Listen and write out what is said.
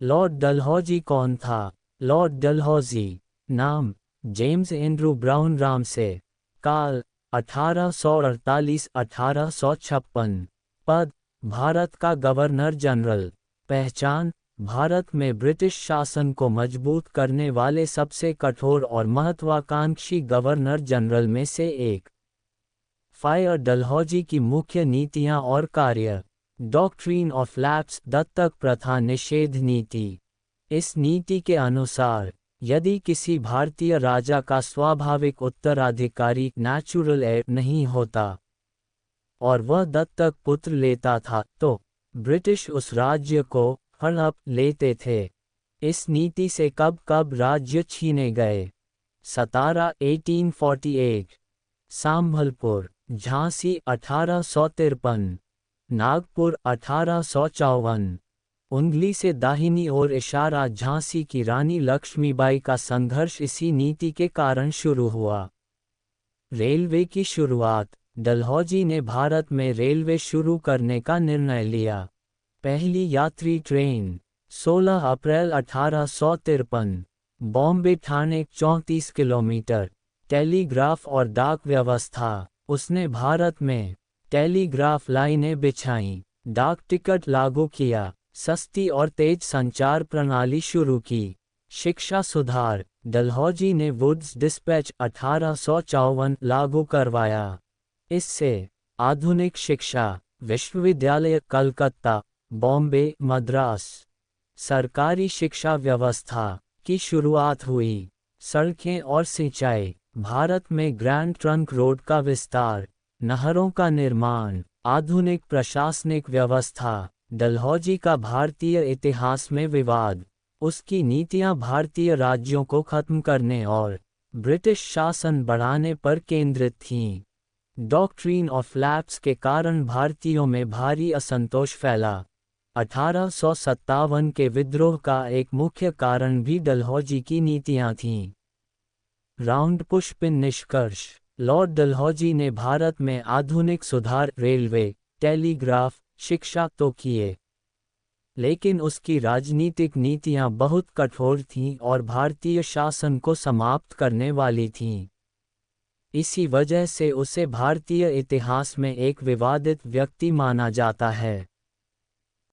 Lord Dalhousie कौन था? Lord Dalhousie, नाम जेम्स एंड्रू ब्राउन रामसे। काल 1848-1856। पद भारत का गवर्नर जनरल। पहचान भारत में ब्रिटिश शासन को मजबूत करने वाले सबसे कठोर और महत्वाकांक्षी गवर्नर जनरल में से एक। फायर डलहौजी की मुख्य नीतियां और कार्य। डॉक्ट्रीन ऑफ लैप्स दत्तक प्रथा निषेध नीति। इस नीति के अनुसार यदि किसी भारतीय राजा का स्वाभाविक उत्तराधिकारी नेचुरल हेir नहीं होता और वह दत्तक पुत्र लेता था तो ब्रिटिश उस राज्य को हड़प लेते थे। इस नीति से कब कब राज्य छीने गए। सतारा 1848, संभलपुर झांसी 1853, नागपुर 1854। उंगली से दाहिनी ओर इशारा झांसी की रानी लक्ष्मीबाई का संघर्ष इसी नीति के कारण शुरू हुआ। रेलवे की शुरुआत डलहौजी ने भारत में रेलवे शुरू करने का निर्णय लिया। पहली यात्री ट्रेन 16 अप्रैल 1853, बॉम्बे ठाणे 34 किलोमीटर। टेलीग्राफ और डाक व्यवस्था उसने भारत में टेलीग्राफ लाइनें बिछाईं, डाक टिकट लागू किया, सस्ती और तेज संचार प्रणाली शुरू की। शिक्षा सुधार डलहौजी ने वुड्स डिस्पैच 1854 लागू करवाया। इससे आधुनिक शिक्षा विश्वविद्यालय कलकत्ता, बॉम्बे, मद्रास, सरकारी शिक्षा व्यवस्था की शुरुआत हुई। सड़कें और सिंचाई भारत में ग्रैंड ट्रंक रोड का विस्तार, नहरों का निर्माण, आधुनिक प्रशासनिक व्यवस्था। डलहौजी का भारतीय इतिहास में विवाद। उसकी नीतियां भारतीय राज्यों को खत्म करने और ब्रिटिश शासन बढ़ाने पर केंद्रित थीं। डॉक्ट्रीन ऑफ लैप्स के कारण भारतीयों में भारी असंतोष फैला। 1857 के विद्रोह का एक मुख्य कारण भी डलहौजी की नीतियां थीं। राउंड पुष्पिन निष्कर्ष लॉर्ड डलहौजी ने भारत में आधुनिक सुधार रेलवे, टेलीग्राफ, शिक्षा तो किए, लेकिन उसकी राजनीतिक नीतियां बहुत कठोर थीं और भारतीय शासन को समाप्त करने वाली थीं। इसी वजह से उसे भारतीय इतिहास में एक विवादित व्यक्ति माना जाता है।